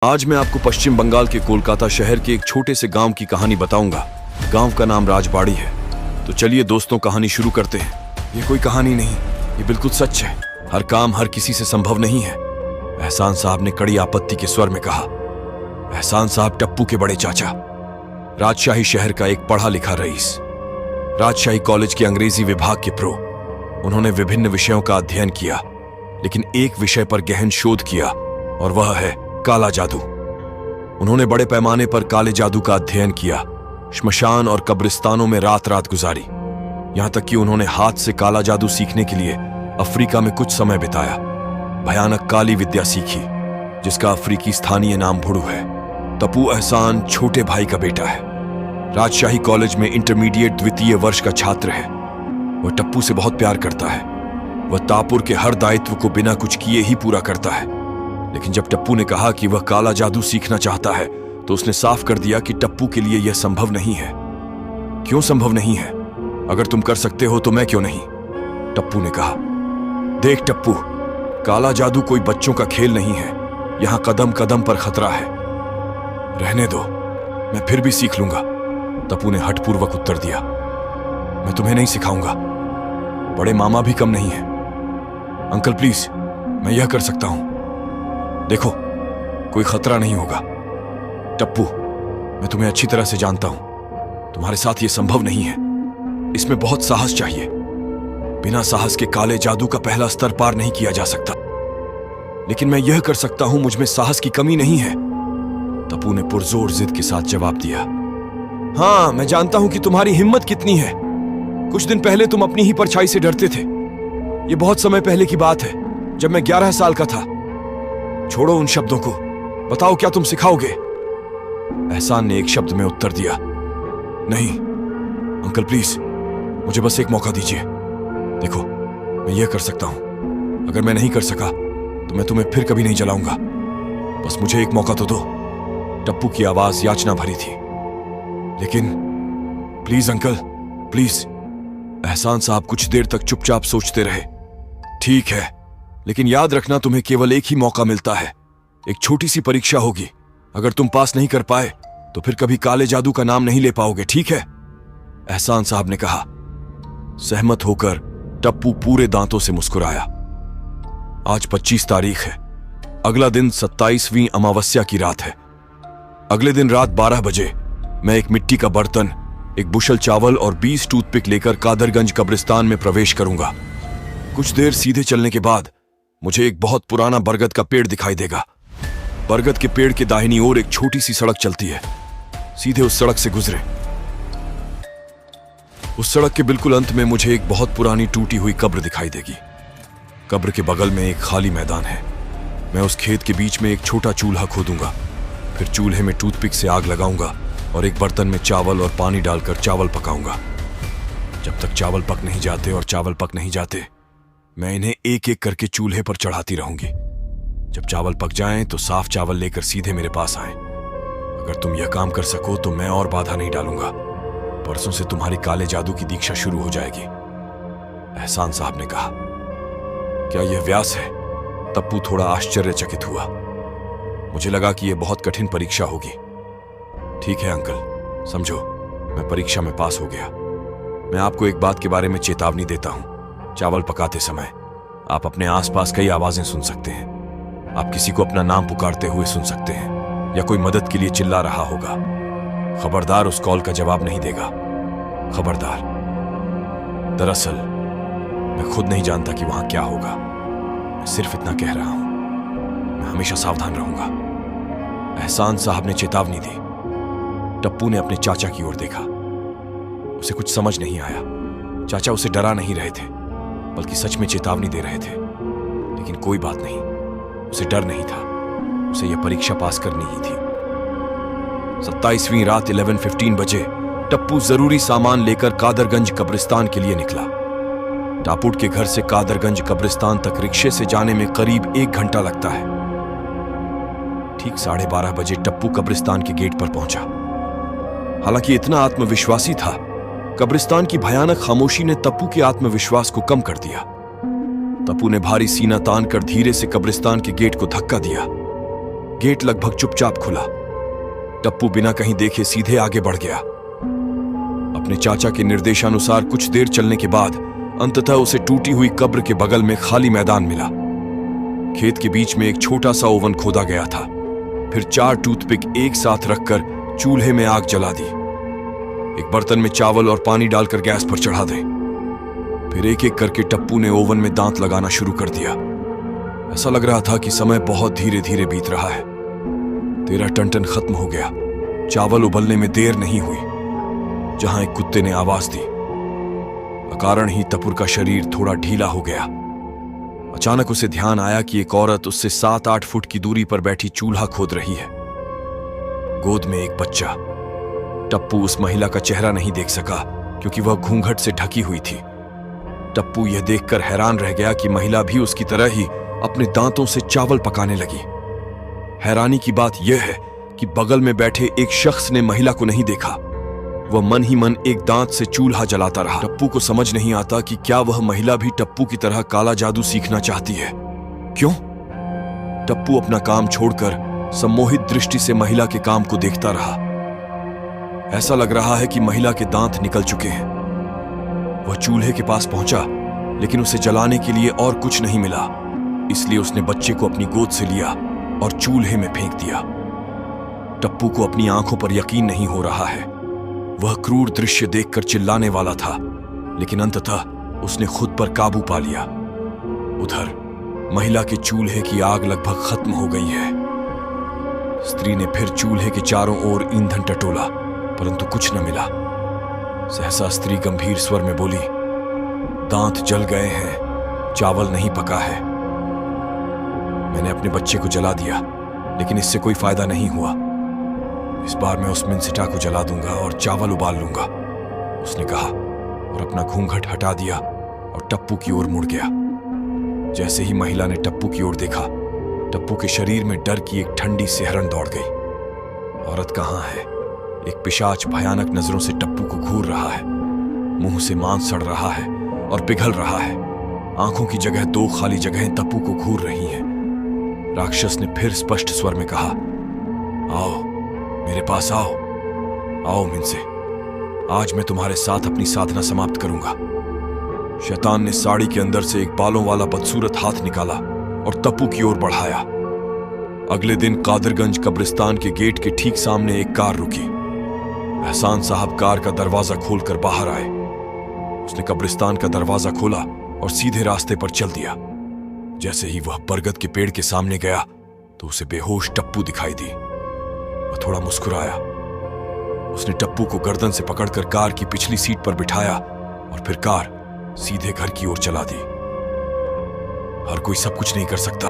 आज मैं आपको पश्चिम बंगाल के कोलकाता शहर के एक छोटे से गांव की कहानी बताऊंगा। गांव का नाम राजबाड़ी है। तो चलिए दोस्तों, कहानी शुरू करते हैं। ये कोई कहानी नहीं, ये बिल्कुल सच है। हर काम हर किसी से संभव नहीं है, एहसान साहब ने कड़ी आपत्ति के स्वर में कहा। एहसान साहब टप्पू के बड़े चाचा, राजशाही शहर का एक पढ़ा लिखा रईस, राजशाही कॉलेज के अंग्रेजी विभाग के प्रो। उन्होंने विभिन्न विषयों का अध्ययन किया, लेकिन एक विषय पर गहन शोध किया और वह है काला जादू। उन्होंने बड़े पैमाने पर काले जादू का अध्ययन किया, श्मशान और कब्रिस्तानों में रात रात गुजारी। यहां तक कि उन्होंने हाथ से काला जादू सीखने के लिए अफ्रीका में कुछ समय बिताया। भयानक काली विद्या सीखी, जिसका अफ्रीकी स्थानीय नाम भुड़ू है। तप्पू एहसान छोटे भाई का बेटा है। राजशाही कॉलेज में इंटरमीडिएट द्वितीय वर्ष का छात्र है। वह टप्पू से बहुत प्यार करता है। वह तापुर के हर दायित्व को बिना कुछ किए ही पूरा करता है। लेकिन जब टप्पू ने कहा कि वह काला जादू सीखना चाहता है, तो उसने साफ कर दिया कि टप्पू के लिए यह संभव नहीं है। क्यों संभव नहीं है? अगर तुम कर सकते हो तो मैं क्यों नहीं? टप्पू ने कहा। देख टप्पू, काला जादू कोई बच्चों का खेल नहीं है। यहां कदम कदम पर खतरा है। रहने दो, मैं फिर भी सीख लूंगा, टप्पू ने हठपूर्वक उत्तर दिया। मैं तुम्हें नहीं सिखाऊंगा, बड़े मामा भी कम नहीं है। अंकल प्लीज, मैं यह कर सकता हूं। देखो, कोई खतरा नहीं होगा। टप्पू, मैं तुम्हें अच्छी तरह से जानता हूं। तुम्हारे साथ यह संभव नहीं है। इसमें बहुत साहस चाहिए। बिना साहस के काले जादू का पहला स्तर पार नहीं किया जा सकता। लेकिन मैं यह कर सकता हूं, मुझ में साहस की कमी नहीं है, टप्पू ने पुरजोर जिद के साथ जवाब दिया। हाँ, मैं जानता हूं कि तुम्हारी हिम्मत कितनी है। कुछ दिन पहले तुम अपनी ही परछाई से डरते थे। यह बहुत समय पहले की बात है, जब मैं 11 साल का था। छोड़ो उन शब्दों को, बताओ क्या तुम सिखाओगे? एहसान ने एक शब्द में उत्तर दिया। नहीं अंकल प्लीज, मुझे बस एक मौका दीजिए। देखो, मैं यह कर सकता हूं। अगर मैं नहीं कर सका तो मैं तुम्हें फिर कभी नहीं जलाऊंगा। बस मुझे एक मौका तो दो। टप्पू की आवाज याचना भरी थी। लेकिन प्लीज अंकल, प्लीज। एहसान साहब कुछ देर तक चुपचाप सोचते रहे। ठीक है, लेकिन याद रखना, तुम्हें केवल एक ही मौका मिलता है। एक छोटी सी परीक्षा होगी। अगर तुम पास नहीं कर पाए तो फिर कभी काले जादू का नाम नहीं ले पाओगे, ठीक है? एहसान साहब ने कहा। सहमत होकर टप्पू पूरे दांतों से मुस्कुराया। आज 25 तारीख है। अगला दिन 27वीं अमावस्या की रात है। अगले दिन रात 12 बजे मैं एक मिट्टी का बर्तन, एक बुशल चावल और 20 टूथपिक लेकर कादरगंज कब्रिस्तान में प्रवेश करूंगा। कुछ देर सीधे चलने के बाद मुझे एक बहुत पुराना बरगद का पेड़ दिखाई देगा। बरगद के पेड़ के दाहिनी ओर एक छोटी सी सड़क चलती है। सीधे उस सड़क से गुजरे। उस सड़क के बिल्कुल अंत में मुझे एक बहुत पुरानी टूटी हुई कब्र दिखाई देगी। कब्र के बगल में एक खाली मैदान है। मैं उस खेत के बीच में एक छोटा चूल्हा खोदूंगा। फिर चूल्हे में टूथपिक से आग लगाऊंगा और एक बर्तन में चावल और पानी डालकर चावल पकाऊंगा। जब तक चावल पक नहीं जाते और चावल पक नहीं जाते, मैं इन्हें एक एक करके चूल्हे पर चढ़ाती रहूंगी। जब चावल पक जाएं तो साफ चावल लेकर सीधे मेरे पास आएं। अगर तुम यह काम कर सको तो मैं और बाधा नहीं डालूंगा। परसों से तुम्हारी काले जादू की दीक्षा शुरू हो जाएगी, एहसान साहब ने कहा। क्या यह व्यास है? टप्पू थोड़ा आश्चर्यचकित हुआ। मुझे लगा कि यह बहुत कठिन परीक्षा होगी। ठीक है अंकल, समझो, मैं परीक्षा में पास हो गया। मैं आपको एक बात के बारे में चेतावनी देता हूं। चावल पकाते समय आप अपने आसपास कई आवाजें सुन सकते हैं। आप किसी को अपना नाम पुकारते हुए सुन सकते हैं, या कोई मदद के लिए चिल्ला रहा होगा। खबरदार उस कॉल का जवाब नहीं देगा, खबरदार। दरअसल मैं खुद नहीं जानता कि वहां क्या होगा। मैं सिर्फ इतना कह रहा हूं, मैं हमेशा सावधान रहूंगा। एहसान साहब ने चेतावनी दी। टप्पू ने अपने चाचा की ओर देखा। उसे कुछ समझ नहीं आया। चाचा उसे डरा नहीं रहे थे, बल्कि सच में चेतावनी दे रहे थे। लेकिन कोई बात नहीं, उसे डर नहीं था। उसे यह परीक्षा पास करनी ही थी। 27वीं रात 11:15 बजे टप्पू जरूरी सामान लेकर कादरगंज कब्रिस्तान के लिए निकला। टापुट के घर से कादरगंज कब्रिस्तान तक रिक्शे से जाने में करीब 1 घंटा लगता है। ठीक 12:30 बजे टप्पू कब्रिस्तान के गेट पर पहुंचा। हालांकि इतना आत्मविश्वासी था, कब्रिस्तान की भयानक खामोशी ने टप्पू के आत्मविश्वास को कम कर दिया। टप्पू ने भारी सीना तान कर धीरे से कब्रिस्तान के गेट को धक्का दिया। गेट लगभग चुपचाप खुला। टप्पू बिना कहीं देखे सीधे आगे बढ़ गया। अपने चाचा के निर्देशानुसार कुछ देर चलने के बाद अंततः उसे टूटी हुई कब्र के बगल में खाली मैदान मिला। खेत के बीच में एक छोटा सा ओवन खोदा गया था। फिर 4 टूथपिक एक साथ रखकर चूल्हे में आग जला दी। एक बर्तन में चावल और पानी डालकर गैस पर चढ़ा दे। फिर एक एक करके टप्पू ने ओवन में दांत लगाना शुरू कर दिया। ऐसा लग रहा था कि समय बहुत धीरे धीरे बीत रहा है। 13 टन खत्म हो गया। चावल उबलने में देर नहीं हुई। जहां एक कुत्ते ने आवाज दी, अकारण ही टप्पू का शरीर थोड़ा ढीला हो गया। अचानक उसे ध्यान आया कि एक औरत उससे 7-8 फुट की दूरी पर बैठी चूल्हा खोद रही है। गोद में एक बच्चा। टप्पू उस महिला का चेहरा नहीं देख सका क्योंकि वह घूंघट से ढकी हुई थी। टप्पू यह देखकर हैरान रह गया कि महिला भी उसकी तरह ही अपने दांतों से चावल पकाने लगी। हैरानी की बात यह है कि बगल में बैठे एक शख्स ने महिला को नहीं देखा। वह मन ही मन एक दांत से चूल्हा जलाता रहा। टप्पू को समझ नहीं आता कि क्या वह महिला भी टप्पू की तरह काला जादू सीखना चाहती है। क्यों? टप्पू अपना काम छोड़कर सम्मोहित दृष्टि से महिला के काम को देखता रहा। ऐसा लग रहा है कि महिला के दांत निकल चुके हैं। वह चूल्हे के पास पहुंचा, लेकिन उसे जलाने के लिए और कुछ नहीं मिला। इसलिए उसने बच्चे को अपनी गोद से लिया और चूल्हे में फेंक दिया। टप्पू को अपनी आंखों पर यकीन नहीं हो रहा है। वह क्रूर दृश्य देखकर चिल्लाने वाला था, लेकिन अंततः उसने खुद पर काबू पा लिया। उधर महिला के चूल्हे की आग लगभग खत्म हो गई है। स्त्री ने फिर चूल्हे के चारों ओर ईंधन टटोला, परंतु कुछ न मिला। सहसा स्त्री गंभीर स्वर में बोली, दांत जल गए हैं, चावल नहीं पका है। मैंने अपने बच्चे को जला दिया, लेकिन इससे कोई फायदा नहीं हुआ। इस बार मैं उस मिंसिटा को जला दूंगा और चावल उबाल लूंगा, उसने कहा और अपना घूंघट हटा दिया और टप्पू की ओर मुड़ गया। जैसे ही महिला ने टप्पू की ओर देखा, टप्पू के शरीर में डर की एक ठंडी सिहरन दौड़ गई। औरत कहाँ है? एक पिशाच भयानक नजरों से टप्पू को घूर रहा है। मुंह से मांस सड़ रहा है और पिघल रहा है। आंखों की जगह 2 खाली जगहें टप्पू को घूर रही हैं। राक्षस ने फिर स्पष्ट स्वर में कहा, आओ मेरे पास आओ, आओ मिनसे, आज मैं तुम्हारे साथ अपनी साधना समाप्त करूंगा। शैतान ने साड़ी के अंदर से एक बालों वाला बदसूरत हाथ निकाला और टप्पू की ओर बढ़ाया। अगले दिन कादरगंज कब्रिस्तान के गेट के ठीक सामने एक कार रुकी। एहसान साहब कार का दरवाजा खोलकर बाहर आए। उसने कब्रिस्तान का दरवाजा खोला और सीधे रास्ते पर चल दिया। जैसे ही वह बरगद के पेड़ के सामने गया तो उसे बेहोश टप्पू दिखाई दी। वह थोड़ा मुस्कुराया। उसने टप्पू को गर्दन से पकड़कर कार की पिछली सीट पर बिठाया और फिर कार सीधे घर की ओर चला दी। हर कोई सब कुछ नहीं कर सकता।